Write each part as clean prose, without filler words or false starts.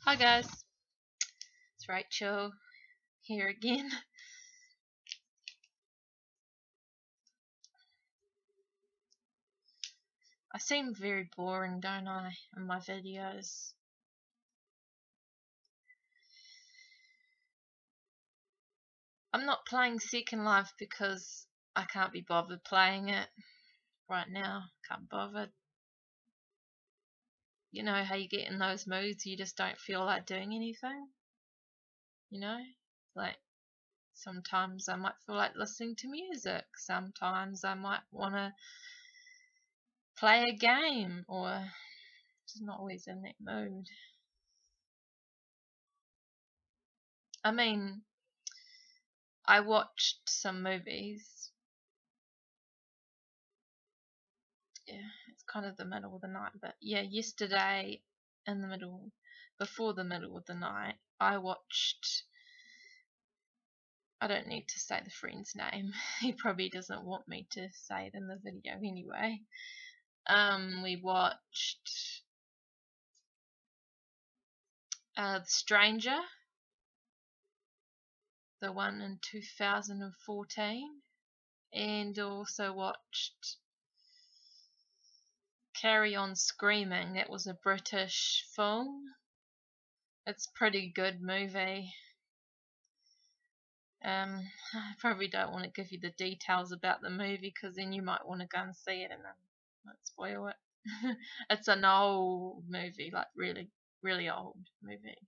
Hi guys, it's Rachel here again. I seem very boring, don't I, in my videos? I'm not playing Second Life because I can't be bothered playing it right now. Can't bother. You know how you get in those moods, you just don't feel like doing anything? You know? Like, sometimes I might feel like listening to music. Sometimes I might want to play a game, or just not always in that mood. I mean, I watched some movies. Yeah, it's kind of the middle of the night, but yeah, yesterday before the middle of the night, I watched. I don't need to say the friend's name. He probably doesn't want me to say it in the video anyway. We watched The Stranger, the one in 2014, and also watched Carry On Screaming. That was a British film. It's a pretty good movie. I probably don't want to give you the details about the movie because then you might want to go and see it and I might spoil it. It's an old movie, like really, really old movie.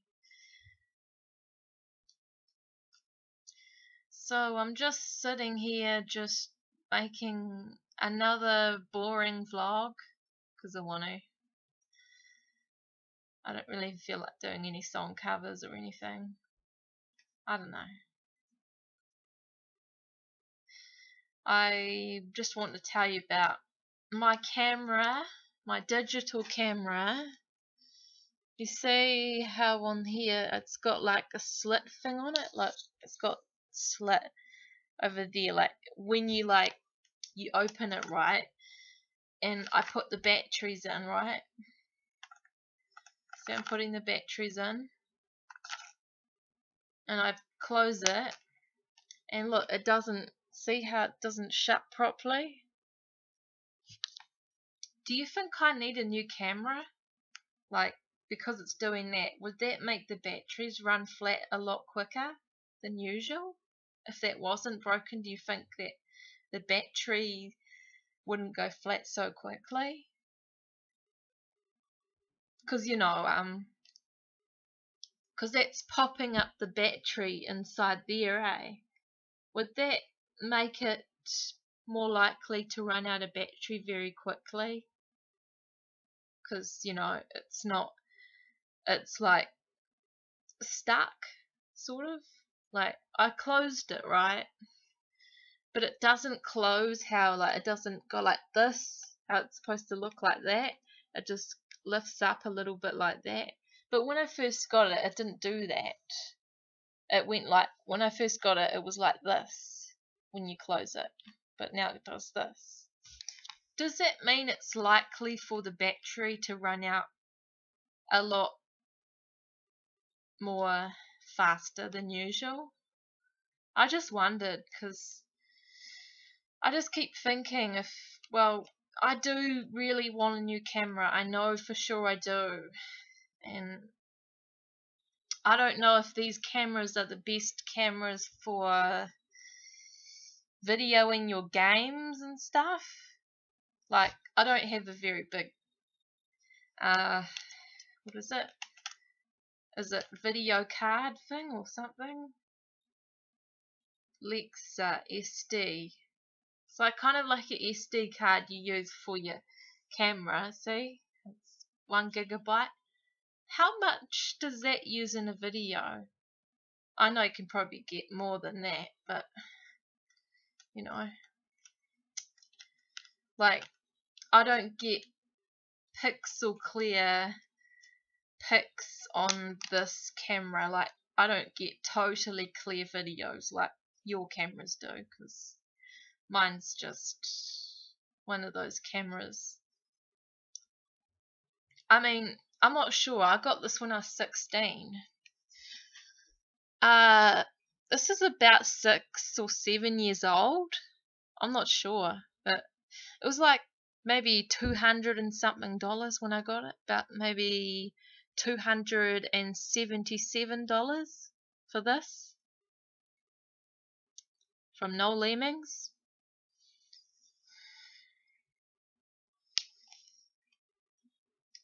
So I'm just sitting here just making another boring vlog because I want to. I don't really feel like doing any song covers or anything. I don't know. I just want to tell you about my camera, my digital camera. You see how on here it's got like a slit thing on it? Like it's got slit over there, like when you open it, right? And I put the batteries in, right? So I'm putting the batteries in and I close it and look, it doesn't, see how it doesn't shut properly? Do you think I need a new camera? Like, because it's doing that, would that make the batteries run flat a lot quicker than usual? If that wasn't broken, do you think that the battery wouldn't go flat so quickly? Because, because that's popping up the battery inside there, eh? Would that make it more likely to run out of battery very quickly? Because, it's like stuck, sort of. Like, I closed it, right? But it doesn't close how, like, it doesn't go like this, how it's supposed to look like that. It just lifts up a little bit like that. But when I first got it, it didn't do that. It went like, when I first got it, it was like this when you close it. But now it does this. Does that mean it's likely for the battery to run out a lot more faster than usual? I just wondered because I just keep thinking well, I do really want a new camera. I know for sure I do. And I don't know if these cameras are the best cameras for videoing your games and stuff. Like, I don't have a very big, what is it? Is it video card thing or something? Lexa SD. It's like kind of like an SD card you use for your camera. See, it's 1 gigabyte. How much does that use in a video? I know you can probably get more than that, but like, I don't get pixel clear pics on this camera. Like, I don't get totally clear videos like your cameras do, because mine's just one of those cameras. I mean, I'm not sure. I got this when I was 16. This is about 6 or 7 years old. I'm not sure, but it was like maybe $200 and something when I got it. About maybe $277 for this from Noel Lemmings.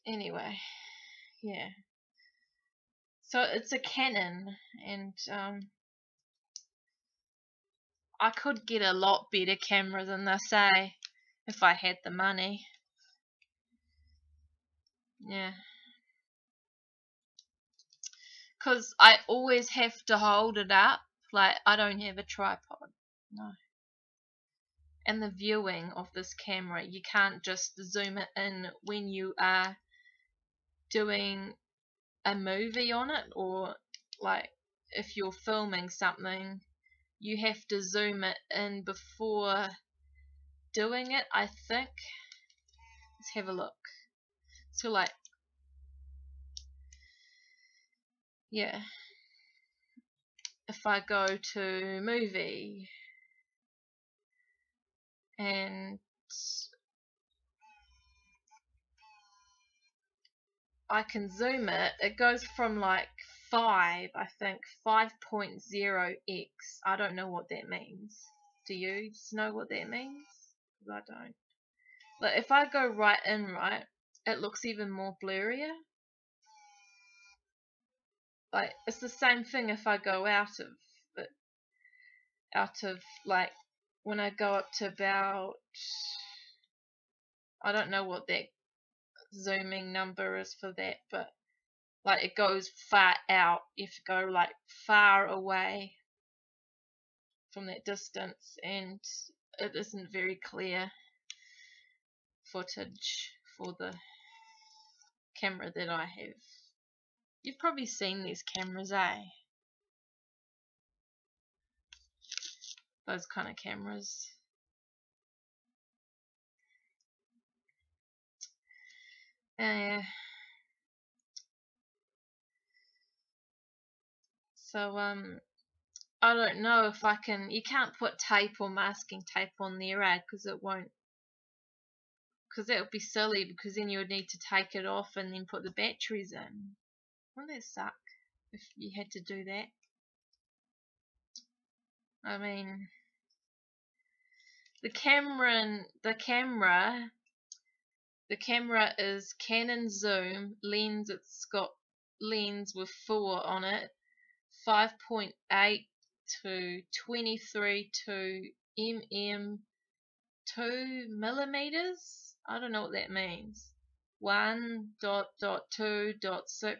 Anyway, yeah. So it's a Canon, and I could get a lot better camera than this, if I had the money. Yeah. Because I always have to hold it up. Like, I don't have a tripod. No. And the viewing of this camera, you can't just zoom it in when you are doing a movie on it, or like if you're filming something, you have to zoom it in before doing it, I think. Let's have a look. So like, yeah, if I go to movie and I can zoom it, it goes from like 5, I think 5.0x. I don't know what that means. Do you know what that means? Because I don't. But if I go right in, right, it looks even more blurrier. Like, it's the same thing if I go out of like, when I go up to about, I don't know what that zooming number is for that, but like it goes far out. You have to go like far away from that distance, and it isn't very clear footage for the camera that I have. You've probably seen these cameras, those kind of cameras. So I don't know if I can. You can't put tape or masking tape on there, because it won't. Because that would be silly, because then you would need to take it off and then put the batteries in. Wouldn't that suck if you had to do that? I mean, the camera is Canon zoom lens. It's got lens with 4 on it, 5.8 to 23 to mm 2 millimeters. I don't know what that means. 1.2.6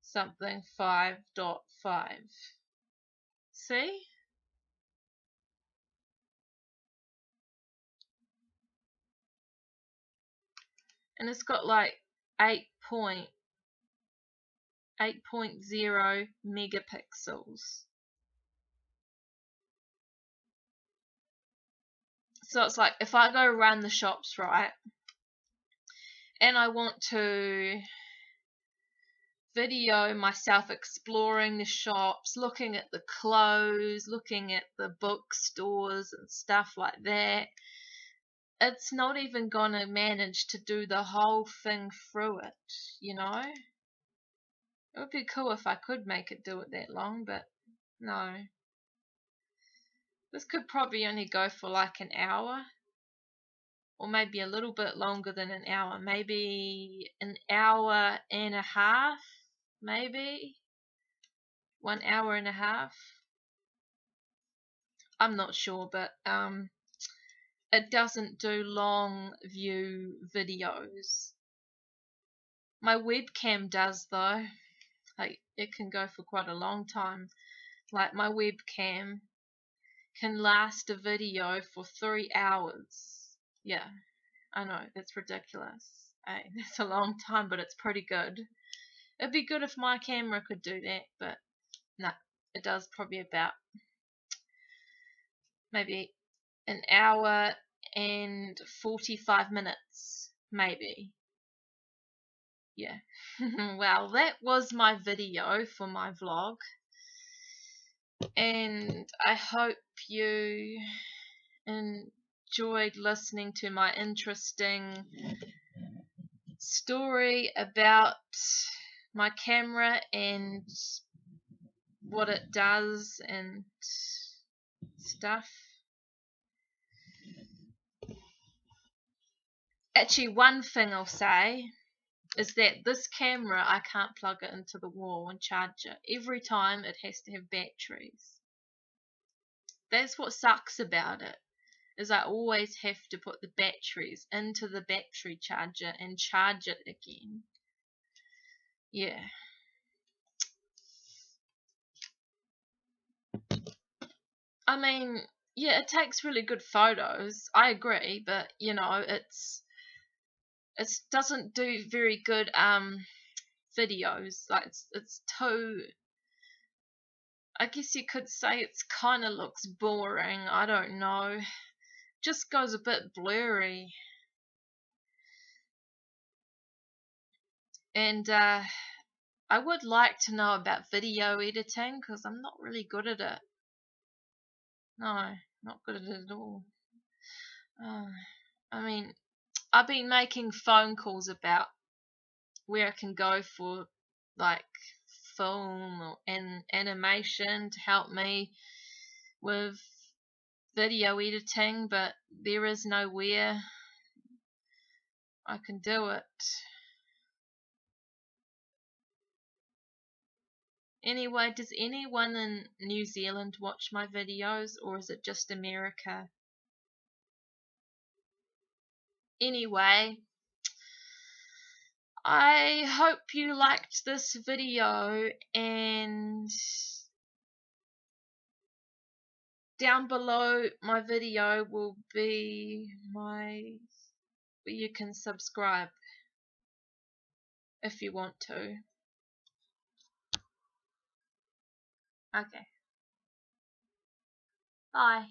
something 5.5. See? And it's got like 8.0 megapixels. So it's like, if I go around the shops, right, and I want to video myself exploring the shops, looking at the clothes, looking at the bookstores and stuff like that, it's not even gonna manage to do the whole thing through it, you know? It would be cool if I could make it do it that long, but no. This could probably only go for like an hour, or maybe a little bit longer than an hour, maybe an hour and a half, maybe 1 hour and a half. I'm not sure, but it doesn't do long view videos. My webcam does though. Like, it can go for quite a long time. Like, my webcam can last a video for 3 hours. Yeah, I know, that's ridiculous. Hey, that's a long time, but it's pretty good. It'd be good if my camera could do that, but no, it does probably about maybe an hour and 45 minutes, maybe. yeah. Well, that was my video for my vlog, and I hope you enjoyed listening to my interesting story about my camera and what it does and stuff. Actually, one thing I'll say is that this camera, I can't plug it into the wall and charge it. Every time it has to have batteries. That's what sucks about it, is I always have to put the batteries into the battery charger and charge it again. Yeah. I mean, yeah, it takes really good photos. I agree, but you know, it doesn't do very good videos. Like it's too, I guess you could say it's kind of looks boring. I don't know. Just goes a bit blurry. And I would like to know about video editing because I'm not really good at it. No, not good at it at all. I mean, I've been making phone calls about where I can go for like film or animation to help me with video editing, but there is nowhere I can do it. Anyway, does anyone in New Zealand watch my videos, or is it just America? Anyway, I hope you liked this video, and down below my video will be you can subscribe if you want to. Okay. Bye.